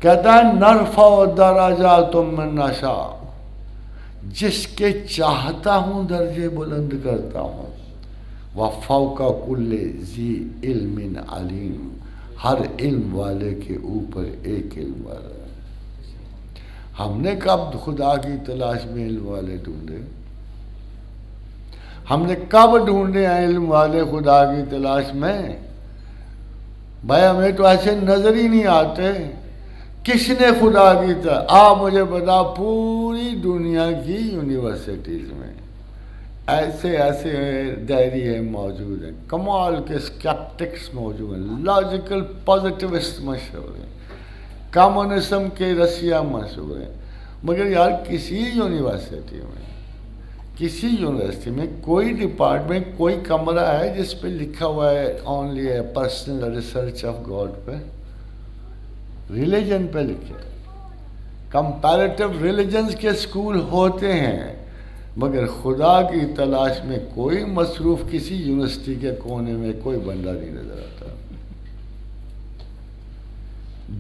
کہتا ہے نرفع درجات من نشاء، جس کے چاہتا ہوں درجے بلند کرتا ہوں. وفوق کل ذی علم علیم، ہر علم والے کے اوپر ایک علم والا ہے. ہم نے کب خدا کی تلاش میں علم والے ڈھونڈے؟ ہم نے کب ڈھونڈے ہیں علم والے خدا کی تلاش میں؟ بھائی ہمیں تو ایسے نظر ہی نہیں آتے. کس نے خدا کی آپ مجھے بتا، پوری دنیا کی یونیورسٹیز میں ایسے ایسے دائری موجود ہیں، کمال کے اسکیپٹکس موجود ہیں، لاجیکل پازیٹیوسٹ مشہور ہیں، کمیونزم کے رسیا مشہور ہیں، مگر یار کسی یونیورسٹی میں کوئی ڈپارٹمنٹ، کوئی کمرہ ہے جس پہ لکھا ہوا ہے only a personal research of God پہ؟ ریلیجن پہ لکھے. کمپیریٹیو ریلیجنز کے اسکول ہوتے ہیں، مگر خدا کی تلاش میں کوئی مصروف کسی یونیورسٹی کے کونے میں کوئی بندہ نہیں نظر آتا.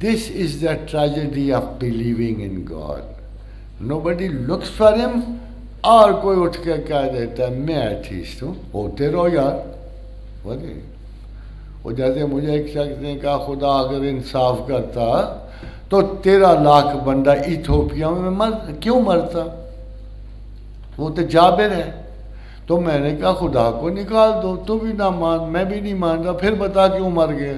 This is the tragedy of believing in God. Nobody looks for him. اور کوئی اٹھ کے کہہ دیتا ہے میں ایتھیسٹ ہوں. ہوتے رہو یار. وہ جیسے مجھے ایک شخص نے کہا خدا اگر انصاف کرتا تو 13 لاکھ بندہ ایتھوپیا میں کیوں مرتا؟ وہ تو جابر ہے. تو میں نے کہا خدا کو نکال دو، تو بھی نہ مان، میں بھی نہیں مانتا، پھر بتا کیوں مر گیا.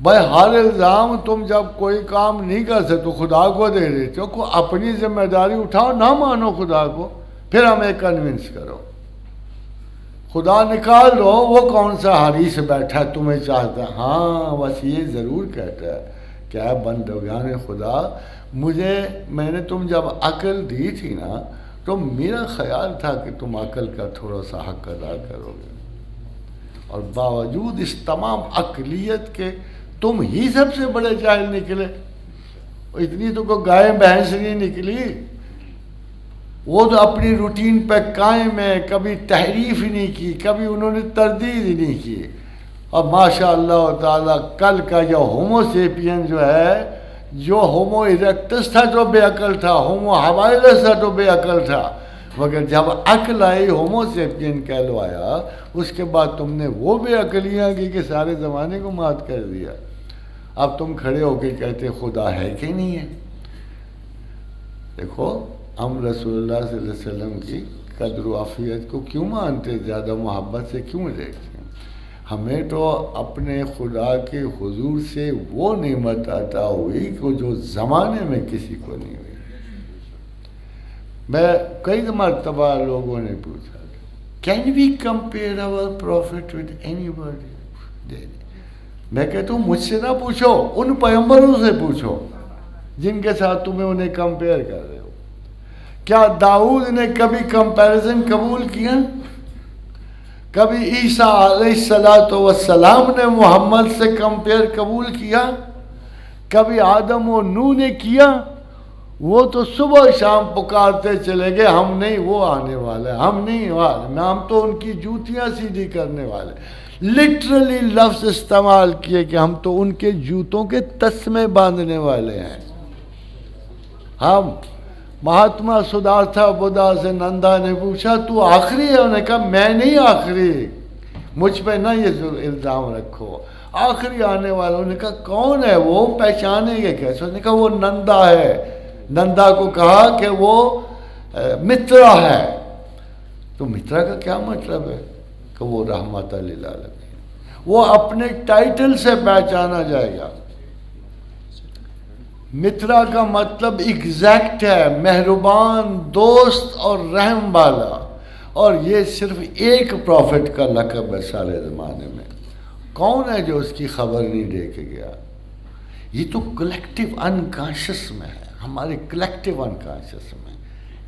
بھائی ہر الزام تم جب کوئی کام نہیں کر سکتے تو خدا کو دے دیتے ہو. اپنی ذمہ داری اٹھاؤ، نہ مانو خدا کو، پھر ہمیں کنونس کرو. خدا نکال دو، وہ کون سا حریص بیٹھا ہے تمہیں چاہتا ہے؟ ہاں بس یہ ضرور کہتا ہے کہ اے بندگان خدا، میں نے تم جب عقل دی تھی نا تو میرا خیال تھا کہ تم عقل کا تھوڑا سا حق ادا کرو گے، اور باوجود اس تمام عقلیت کے تم ہی سب سے بڑے جاہل نکلے. اتنی تو کوئی گائے بھینس نہیں نکلی. وہ تو اپنی روٹین پہ قائم ہے، کبھی تحریف ہی نہیں کی، کبھی انہوں نے تردید ہی نہیں کی. اور ماشاء اللہ تعالیٰ کل کا جو ہومو سیپین جو ہے، جو ہومو ایریکٹس تھا جو بے عقل تھا، ہومو ہیبیلس تھا جو بے عقل تھا، مگر جب عقل آئی ہومو سیپین کہلوایا، اس کے بعد تم نے وہ بے عقلیاں کی کہ سارے زمانے کو مات کر دیا. اب تم کھڑے ہو کے کہتے خدا ہے کہ نہیں ہے. دیکھو ہم رسول اللہ صلی اللہ علیہ وسلم کی قدر و عافیت کو کیوں مانتے، زیادہ محبت سے کیوں دیکھتے ہیں؟ ہمیں تو اپنے خدا کے حضور سے وہ نعمت عطا ہوئی کہ جو زمانے میں کسی کو نہیں ہوئی. میں کئی مرتبہ لوگوں نے پوچھا can we compare our profit with anybody? میں کہتا ہوں مجھ سے نہ پوچھو، ان پیغمبروں سے پوچھو جن کے ساتھ تمہیں انہیں کمپیئر کر رہے ہو. کیا داؤد نے کبھی کمپیریزن قبول کیا؟ کبھی عیسیٰ علیہ السلام نے محمد سے کمپیئر قبول کیا؟ کبھی آدم و نوح نے کیا؟ وہ تو صبح شام پکارتے چلے گئے ہم نہیں، وہ آنے والے، ہم نہیں، ہم تو ان کی جوتیاں سیدھی کرنے والے. لٹرلی لفظ استعمال کیے کہ ہم تو ان کے جوتوں کے تسمے باندھنے والے ہیں. ہم مہاتما سدھارتھا بدھا سے نندا نے پوچھا تو آخری ہے؟ انہوں نے کہا میں نہیں آخری، مجھ پہ نہ یہ الزام رکھو، آخری آنے والا. انہوں نے کہا کون ہے وہ، پہچانیں گے کیسے؟ انہوں نے کہا وہ نندا ہے. نندا کو کہا کہ وہ مترا ہے. تو مترا کا کیا مطلب ہے؟ کہ وہ رحمت للعالمین. وہ اپنے ٹائٹل سے پہچانا جائے گا. مترا کا مطلب ایگزیکٹ ہے، مہربان، دوست اور رحم والا. اور یہ صرف ایک پروفٹ کا لقب ہے سارے زمانے میں. کون ہے جو اس کی خبر نہیں دے کے گیا؟ یہ تو کلیکٹیو انکانشس میں ہے، ہمارے کلیکٹیو انکانشس میں.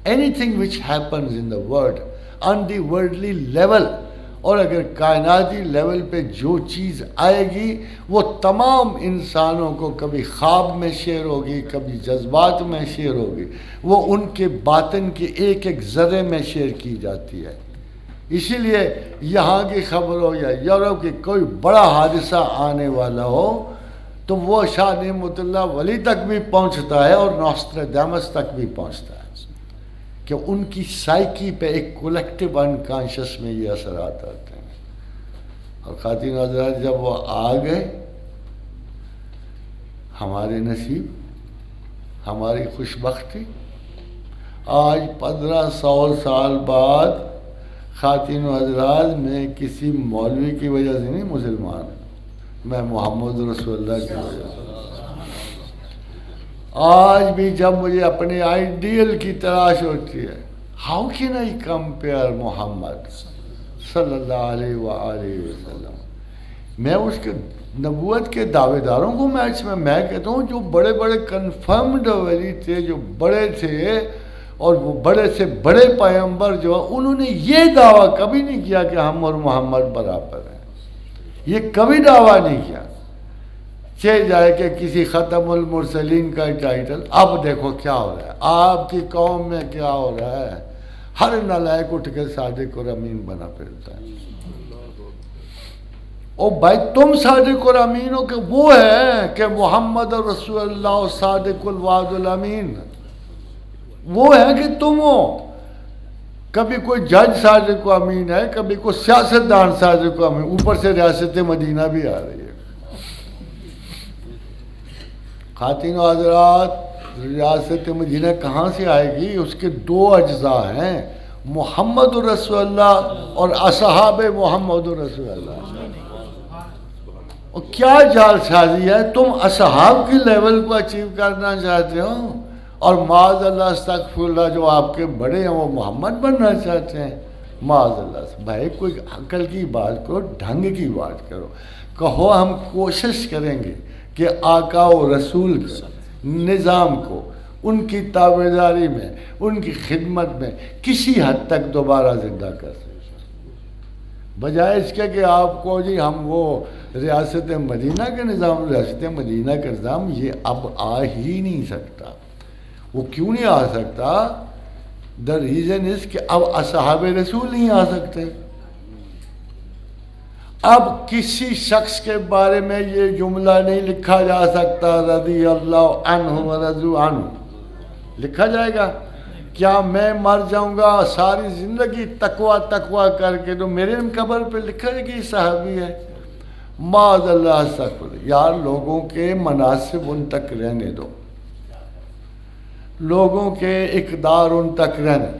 Any thing which happens in the world on the worldly level, اور اگر کائناتی لیول پہ جو چیز آئے گی وہ تمام انسانوں کو کبھی خواب میں شیئر ہوگی، کبھی جذبات میں شیئر ہوگی. وہ ان کے باطن کے ایک ایک ذرے میں شیئر کی جاتی ہے. اسی لیے یہاں کی خبر ہو یا یورپ کی کوئی بڑا حادثہ آنے والا ہو تو وہ شاہ نعمت اللہ ولی تک بھی پہنچتا ہے اور نوسٹراڈامس تک بھی پہنچتا ہے کہ ان کی سائیکی پہ ایک کولیکٹیو انکانشس میں یہ اثرات آتے ہیں. اور خواتین حضرات جب وہ آ گئے، ہمارے نصیب، ہماری خوش بختی، آج 1500 سال بعد خواتین و حضرات میں کسی مولوی کی وجہ سے نہیں مسلمان ہوں، میں محمد رسول اللہ کی وجہ سے. آج بھی جب مجھے اپنے آئیڈیل کی تلاش ہوتی ہے، ہاؤ کین آئی کمپیئر محمد صلی اللہ علیہ وآلہ وسلم، میں اس کے نبوت کے دعوے داروں کو میں کہتا ہوں جو بڑے بڑے کنفرمڈ ولی تھے، جو بڑے تھے، اور وہ بڑے سے بڑے پیغمبر جو انہوں نے یہ دعویٰ کبھی نہیں کیا کہ ہم اور محمد برابر ہیں. یہ کبھی دعویٰ نہیں کیا. چل جائے کہ کسی ختم المرسلین کا ٹائٹل، اب دیکھو کیا ہو رہا ہے آپ کی قوم میں، کیا ہو رہا ہے، ہر نالائق اٹھ کے صادق اور امین بنا پھرتا ہے. او بھائی تم صادق اور امین ہو کہ وہ ہے کہ محمد رسول اللہ صادق الوعد الامین، وہ ہے کہ تم ہو. کبھی کوئی جج صادق و امین ہے، کبھی کوئی سیاستدان صادق و امین، اوپر سے ریاست مدینہ بھی آ رہی ہے. خواتین و حضرات، ریاست مدینہ کہاں سے آئے گی؟ اس کے دو اجزاء ہیں، محمد رسول اللہ اور اصحاب محمد رسول اللہ. اور کیا جال سازی ہے، تم اصحاب کی لیول کو اچیو کرنا چاہتے ہو اور معاذ اللہ استغفر اللہ جو آپ کے بڑے ہیں وہ محمد بننا چاہتے ہیں. معاذ اللہ سے بھائی کوئی عقل کی بات کرو، ڈھنگ کی بات کرو. کہو ہم کوشش کریں گے کہ آقا و رسول کے نظام کو ان کی تابعداری میں، ان کی خدمت میں کسی حد تک دوبارہ زندہ کر سکیں، بجائے اس کے کہ آپ کو جی ہم وہ ریاست مدینہ کے نظام، ریاست مدینہ کا نظام یہ اب آ ہی نہیں سکتا. وہ کیوں نہیں آ سکتا؟ دا ریزن از کہ اب اصحاب رسول نہیں آ سکتے. اب کسی شخص کے بارے میں یہ جملہ نہیں لکھا جا سکتا رضی اللہ عنہ و رضوا عنہ. لکھا جائے گا؟ کیا میں مر جاؤں گا ساری زندگی تقوی کر کے تو میرے قبر پہ لکھا جائے کہ یہ صحابی ہے؟ معاذ اللہ استغفر. یار لوگوں کے مناسب ان تک رہنے دو، لوگوں کے اقدار ان تک رہنے.